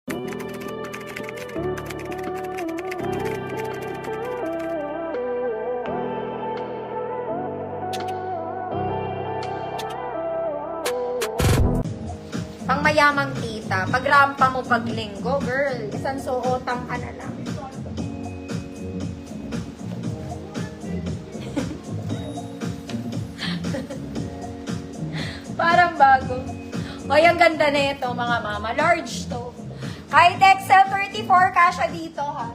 Pang mayamang tita, pag rampa mo pag linggo, girl, isang suotang ka na lang. Parang bago. Hoy, ang ganda na ito, mga mama. Large to. Kahit XL 34, kasha dito, ha.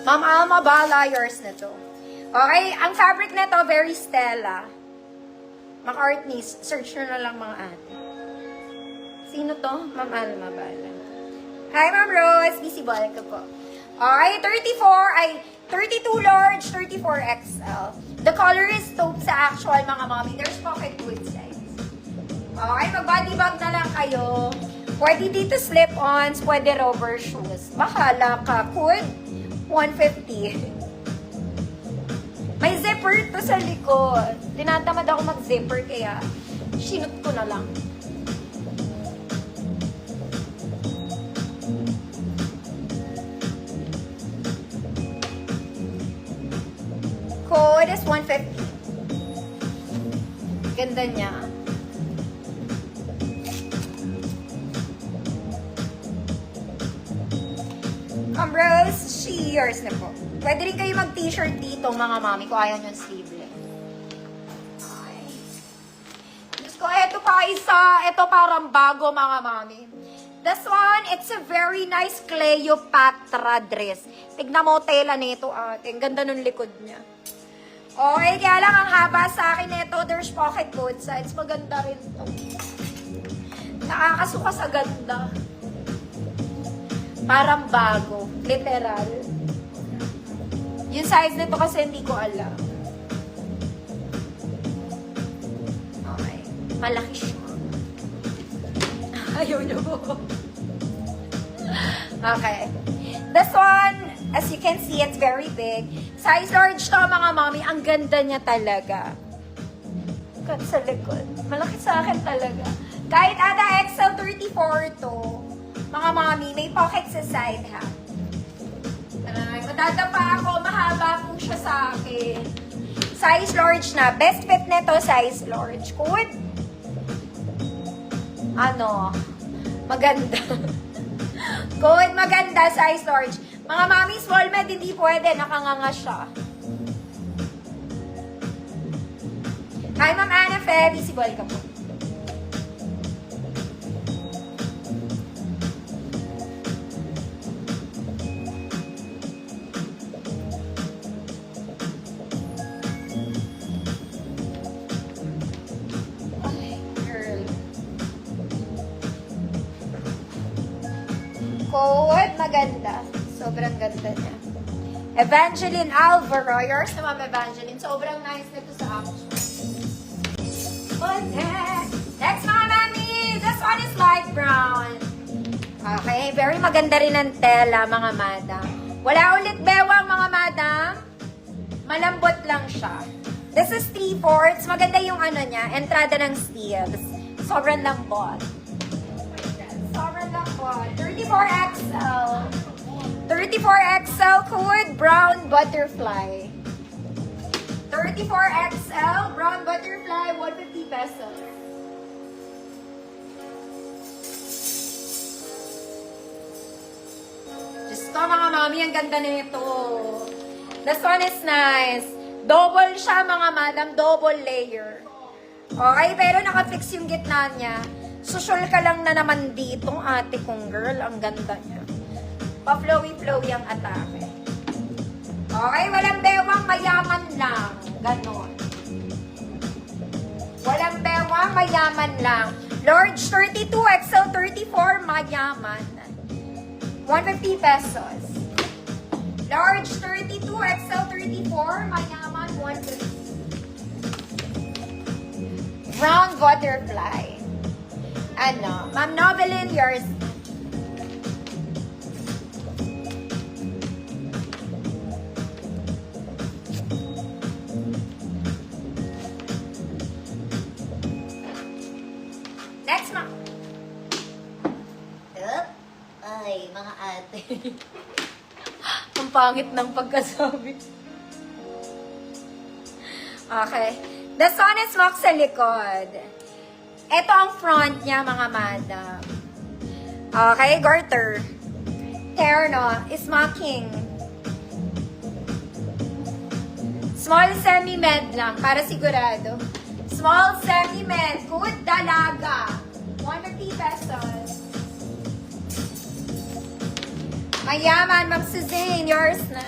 Ma'am Alma, bala, yours na to. Okay, ang fabric na to, very Stella. Mga art niece, search nyo na lang mga ate. Sino to? Ma'am Alma, bala. Hi, Ma'am Rose. Busy ball ko po. Okay, 34, ay 32 large, 34 XL. The color is taupe sa actual, mga mommy. There's pocket good size. Okay, mag-body bag na lang kayo. Pwede dito slip-ons, pwede rubber shoes. Bahala ka. Could 150. May zipper to sa likod. Tinatamad ako mag-zipper kaya sinot ko na lang. Code is 150. Ganda niya. Rose, shears na po. Pwede rin kayo mag-t-shirt dito, mga mami, kung ayaw nyo sleeveless. Okay. Diyos ko, eto pa isa. Ito parang bago, mga mami. This one, it's a very nice Cleopatra dress. Tignan mo, tela nito, ate. Ang ganda ng likod niya. Okay, kaya lang ang haba sa akin nito. There's pocket both sides. Maganda rin to. Nakakasuka sa ganda. Parang bago. Literal. Yung size nito kasi hindi ko alam. Okay. Malaki siya. Ayaw niyo po. Okay. This one, as you can see, it's very big. Size large to, mga mommy. Ang ganda niya talaga. Cut sa likod. Malaki sa akin talaga. Kahit ada XL 34 to, mga mommy, may pocket sa side, ha? Ay, madadapa ako. Mahaba po siya sa akin. Size large na. Best fit nito, size large. Good? Ano? Maganda. Good, maganda, size large. Mga mommy, small med, hindi pwede. Nakanganga siya. Hi, Ma'am Anna Fe. Busy boy ka po. Code, maganda. Sobrang ganda niya. Evangeline Alvaro. Yours na, Ma'am Evangeline. Sobrang nice nito sa action. Oh, next, mga mami. This one is light brown. Okay, very maganda rin ang tela, mga madam. Wala ulit bewang, mga madam. Malambot lang siya. This is 3/4. Maganda yung ano niya, entrada ng sleeves. Sobrang lambot. 34XL. 34XL code, brown butterfly. 34XL, brown butterfly, 150 pesos. Just to, mga mami, ang ganda nito. This one is nice. Double siya, mga madam, double layer. Okay, pero nakafix yung gitna niya. Susul ka lang na naman dito, ate kong girl. Ang ganda niya. Pa-flowy-flowy ang atake. Okay, walang bewang, mayaman lang. Ganon. Walang bewang, mayaman lang. Large 32, XL 34, mayaman. 150 pesos. Large 32, XL 34, mayaman, 150. Brown butterfly. Ano? Ma'am Novelin, yours. Next, ma. Ay, mga ate. Ang pangit ng pagkasabi. Okay. The Sun is Mock sa likod. Ito ang front niya, mga madam. Okay, garter. Terno is mocking. Small semi-med lang, para sigurado. Small semi-med. Good dalaga. 150 pesos. Mayaman, Ma'am Suzanne. Yours na.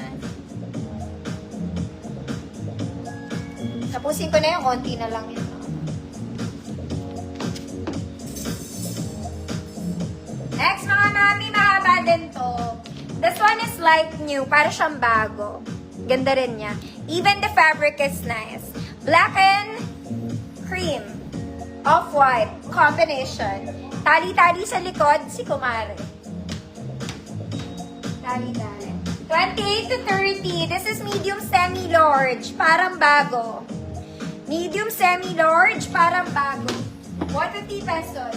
Tapusin ko na yung konti na lang yun. Next, mga mami, mahaba din to. This one is like new. Para siyang bago. Ganda rin niya. Even the fabric is nice. Black and cream. Off-white. Combination. Tali-tali sa likod, si Kumare. Tali-tali. 28 to 30. This is medium semi-large. Parang bago. Medium semi-large. Parang bago. 150 pesos.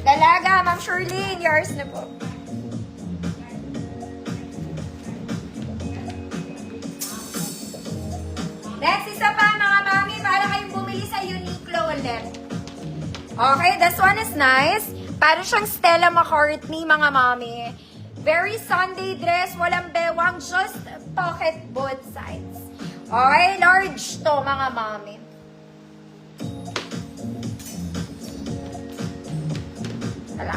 Dalaga, Ma'am Shirley. Yours na po. Next, isa pa mga mami, para kayong bumili sa Uniqlo ulit. Okay, this one is nice. Para siyang Stella McCartney, mga mami. Very Sunday dress, walang bewang, just pocket both sides. Okay, large to, mga mami. Wala.